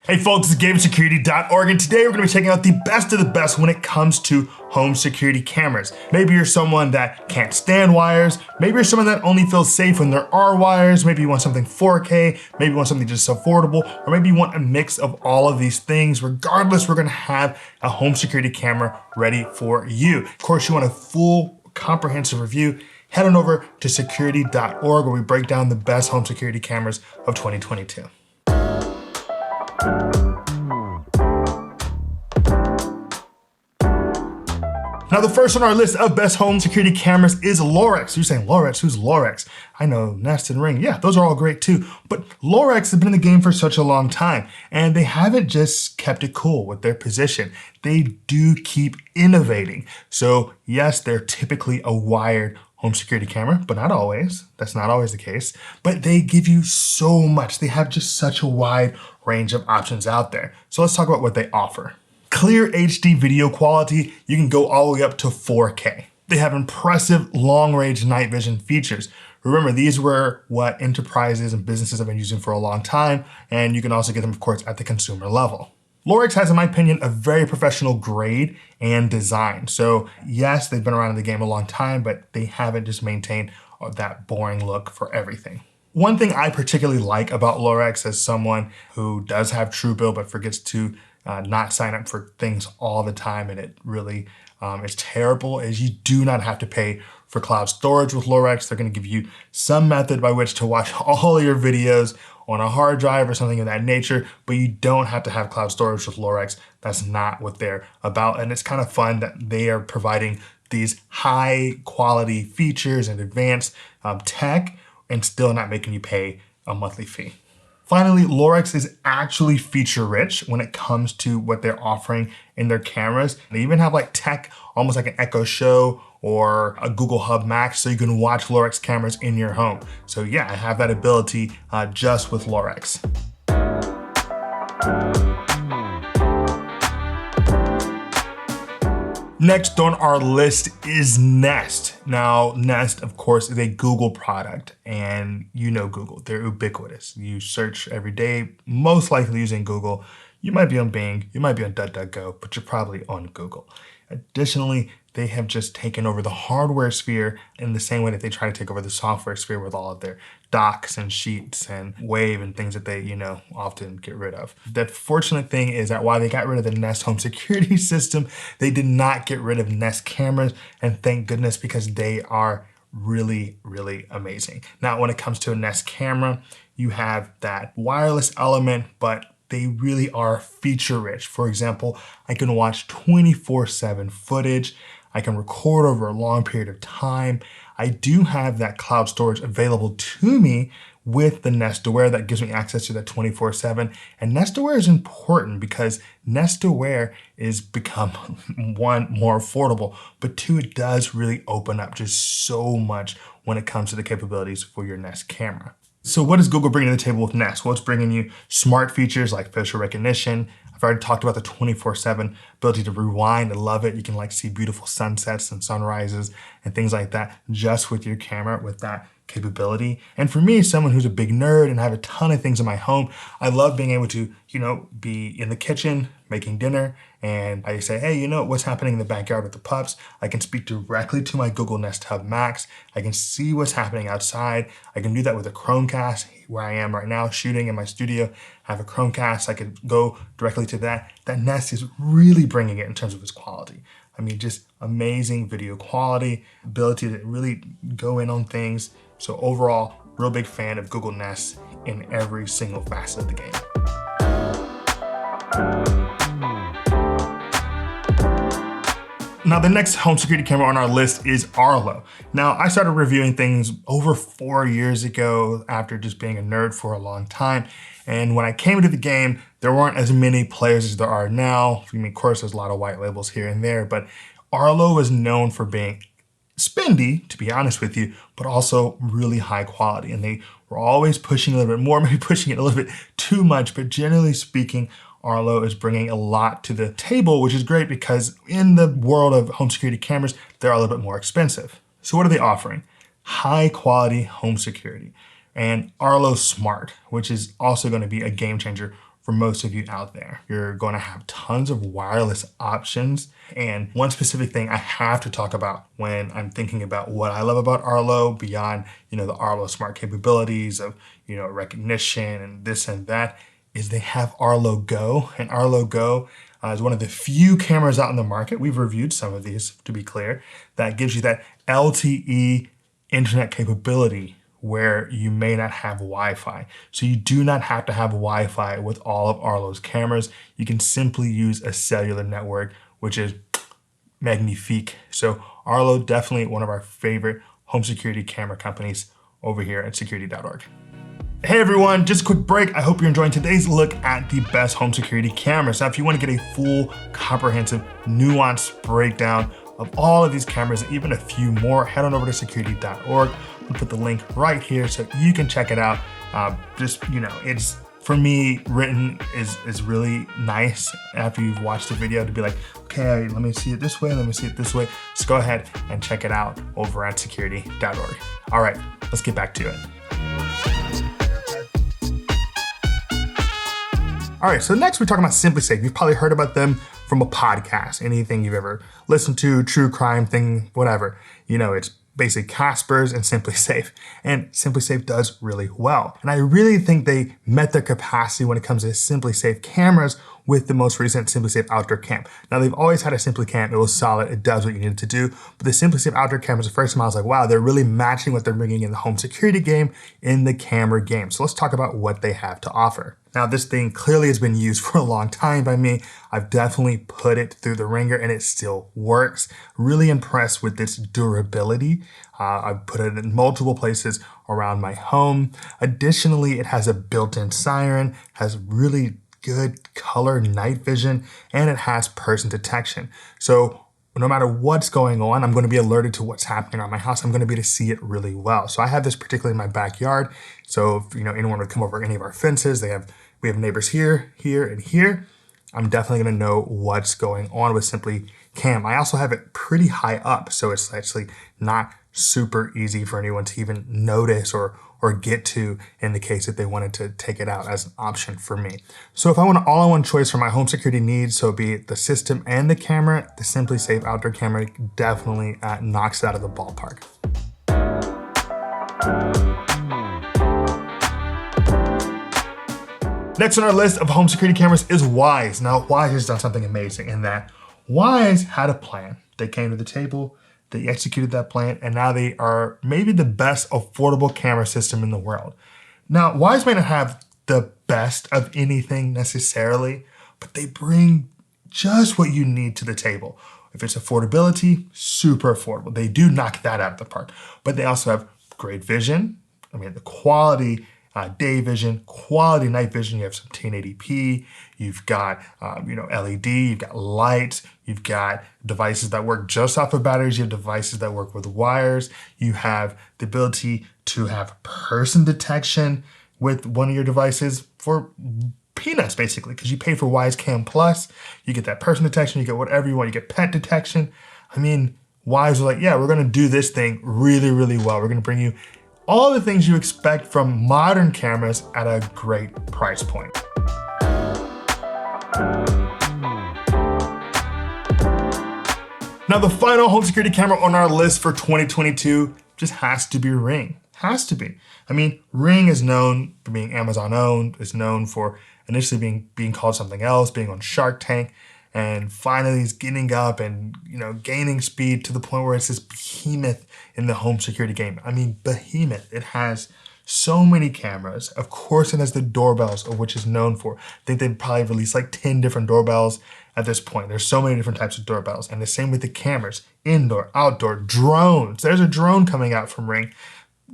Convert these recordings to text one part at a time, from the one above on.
Hey folks, it's Security.org, and today we're going to be checking out the best of the best when it comes to home security cameras. Maybe you're someone that can't stand wires, maybe you're someone that only feels safe when there are wires, maybe you want something 4K, maybe you want something just affordable, or maybe you want a mix of all of these things. Regardless, we're going to have a home security camera ready for you. Of course, you want a full comprehensive review, head on over to Security.org where we break down the best home security cameras of 2022. Now, the first on our list of best home security cameras is Lorex. You're saying, Lorex, who's Lorex? I know Nest and Ring. Yeah, those are all great too. But Lorex has been in the game for such a long time, and they haven't just kept it cool with their position. They do keep innovating. So yes, they're typically a wired home security camera, but not always. That's not always the case. But they give you so much. They have just such a wide range of options out there. So let's talk about what they offer. Clear HD video quality, you can go all the way up to 4K. They have impressive long-range night vision features. Remember, these were what enterprises and businesses have been using for a long time, and you can also get them, of course, at the consumer level. Lorex has, in my opinion, a very professional grade and design. So yes, they've been around in the game a long time, but they haven't just maintained that boring look for everything. One thing I particularly like about Lorex as someone who does have Truebill but forgets to not sign up for things all the time, and it really is terrible, is you do not have to pay for cloud storage with Lorex. They're going to give you some method by which to watch all your videos on a hard drive or something of that nature, but you don't have to have cloud storage with Lorex. That's not what they're about, and it's kind of fun that they are providing these high quality features and advanced tech and still not making you pay a monthly fee. Finally, Lorex is actually feature rich when it comes to what they're offering in their cameras. They even have like tech, almost like an Echo Show or a Google Hub Max, so you can watch Lorex cameras in your home. So yeah, I have that ability just with Lorex. Next on our list is Nest. Now, Nest, of course, is a Google product, and you know Google, they're ubiquitous. You search every day, most likely using Google. You might be on Bing, you might be on DuckDuckGo, but you're probably on Google. Additionally, they have just taken over the hardware sphere in the same way that they try to take over the software sphere with all of their docs and sheets and Wave and things that they, often get rid of. The fortunate thing is that while they got rid of the Nest home security system, they did not get rid of Nest cameras, and thank goodness, because they are really, really amazing. Now, when it comes to a Nest camera, you have that wireless element, but they really are feature rich. For example, I can watch 24/7 footage. I can record over a long period of time. I do have that cloud storage available to me with the Nest Aware that gives me access to that 24/7. And Nest Aware is important because Nest Aware is become, one, more affordable, but two, it does really open up just so much when it comes to the capabilities for your Nest camera. So what is Google bringing to the table with Nest? Well, it's bringing you smart features like facial recognition. I've already talked about the 24/7 ability to rewind. I love it. You can see beautiful sunsets and sunrises and things like that just with your camera with that capability. And for me, someone who's a big nerd and I have a ton of things in my home, I love being able to, be in the kitchen making dinner, and I say, hey, what's happening in the backyard with the pups? I can speak directly to my Google Nest Hub Max. I can see what's happening outside. I can do that with a Chromecast. Where I am right now shooting in my studio, I have a Chromecast. I could go directly to that. That Nest is really bringing it in terms of its quality. I mean, just amazing video quality, ability to really go in on things. So overall, real big fan of Google Nest in every single facet of the game. Now, the next home security camera on our list is Arlo. Now, I started reviewing things over 4 years ago after just being a nerd for a long time. And when I came into the game, there weren't as many players as there are now. I mean, of course, there's a lot of white labels here and there, but Arlo was known for being spendy, to be honest with you, but also really high quality. And they were always pushing a little bit more, maybe pushing it a little bit too much, but generally speaking, Arlo is bringing a lot to the table, which is great because in the world of home security cameras, they're a little bit more expensive. So what are they offering? High quality home security and Arlo Smart, which is also going to be a game changer for most of you out there. You're going to have tons of wireless options. And one specific thing I have to talk about when I'm thinking about what I love about Arlo beyond, the Arlo smart capabilities of, recognition and this and that, is they have Arlo Go. And Arlo Go is one of the few cameras out in the market. We've reviewed some of these, to be clear, that gives you that LTE internet capability where you may not have Wi-Fi. So you do not have to have Wi-Fi with all of Arlo's cameras. You can simply use a cellular network, which is magnifique. So Arlo, definitely one of our favorite home security camera companies over here at Security.org. Hey everyone, just a quick break. I hope you're enjoying today's look at the best home security cameras. Now, if you want to get a full, comprehensive, nuanced breakdown of all of these cameras and even a few more, head on over to Security.org. We'll put the link right here so you can check it out. It's, for me, written is really nice after you've watched the video to be like, okay, let me see it this way, let me see it this way. Just go ahead and check it out over at Security.org. All right, let's get back to it. All right, so next we're talking about SimpliSafe. You've probably heard about them from a podcast, anything you've ever listened to, true crime thing, whatever. It's basically Casper's and SimpliSafe. And SimpliSafe does really well. And I really think they met their capacity when it comes to SimpliSafe cameras with the most recent SimpliSafe Outdoor Cam. Now, they've always had a SimpliCam. It was solid. It does what you need it to do. But the SimpliSafe Outdoor Cam was the first time I was like, wow, they're really matching what they're bringing in the home security game in the camera game. So let's talk about what they have to offer. Now, this thing clearly has been used for a long time by me. I've definitely put it through the ringer and it still works. Really impressed with its durability. I've put it in multiple places around my home. Additionally, it has a built-in siren, has really good color night vision, and it has person detection. So no matter what's going on, I'm going to be alerted to what's happening around my house. I'm going to be able to see it really well. So I have this particularly in my backyard. So if anyone would come over any of our fences, we have neighbors here, here, and here. I'm definitely going to know what's going on with SimpliCam. I also have it pretty high up, so it's actually not super easy for anyone to even notice or get to in the case that they wanted to take it out as an option for me. So if I want an all-in-one choice for my home security needs, so be it the system and the camera, the SimpliSafe Outdoor Camera definitely knocks it out of the ballpark. Next on our list of home security cameras is Wyze. Now, Wyze has done something amazing in that Wyze had a plan. They came to the table, they executed that plan, and now they are maybe the best affordable camera system in the world. Now, Wyze may not have the best of anything necessarily, but they bring just what you need to the table. If it's affordability, super affordable. They do knock that out of the park, but they also have great vision. The quality day vision, quality night vision. You have some 1080p. You've got LED. You've got lights. You've got devices that work just off of batteries. You have devices that work with wires. You have the ability to have person detection with one of your devices for peanuts, basically, because you pay for Wyze Cam Plus. You get that person detection. You get whatever you want. You get pet detection. Wyze was like, yeah, we're going to do this thing really, really well. We're going to bring you all the things you expect from modern cameras at a great price point. Now, the final home security camera on our list for 2022 just has to be Ring. Has to be. Ring is known for being Amazon owned. It's known for initially being called something else, being on Shark Tank, and finally it's getting up and gaining speed to the point where it's this behemoth in the home security game. Behemoth. It has so many cameras. Of course, it has the doorbells, of which it's known for. I think they've probably released like 10 different doorbells at this point. There's so many different types of doorbells. And the same with the cameras, indoor, outdoor, drones. There's a drone coming out from Ring.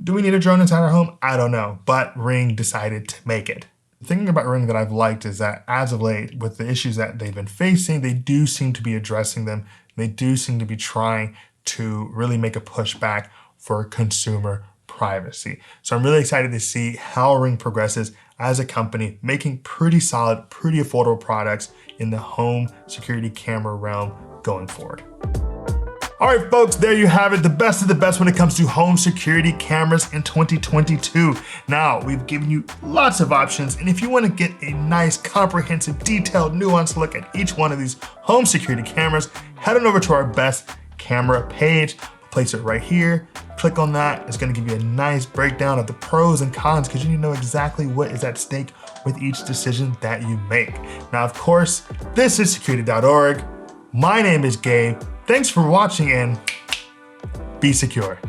Do we need a drone inside our home? I don't know, but Ring decided to make it. The thing about Ring that I've liked is that as of late, with the issues that they've been facing, they do seem to be addressing them. They do seem to be trying to really make a pushback for consumer privacy. So I'm really excited to see how Ring progresses as a company, making pretty solid, pretty affordable products in the home security camera realm going forward. All right, folks, there you have it. The best of the best when it comes to home security cameras in 2022. Now, we've given you lots of options, and if you want to get a nice, comprehensive, detailed, nuanced look at each one of these home security cameras, head on over to our best camera page. Place it right here. Click on that. It's going to give you a nice breakdown of the pros and cons because you need to know exactly what is at stake with each decision that you make. Now, of course, this is Security.org. My name is Gabe. Thanks for watching and be secure.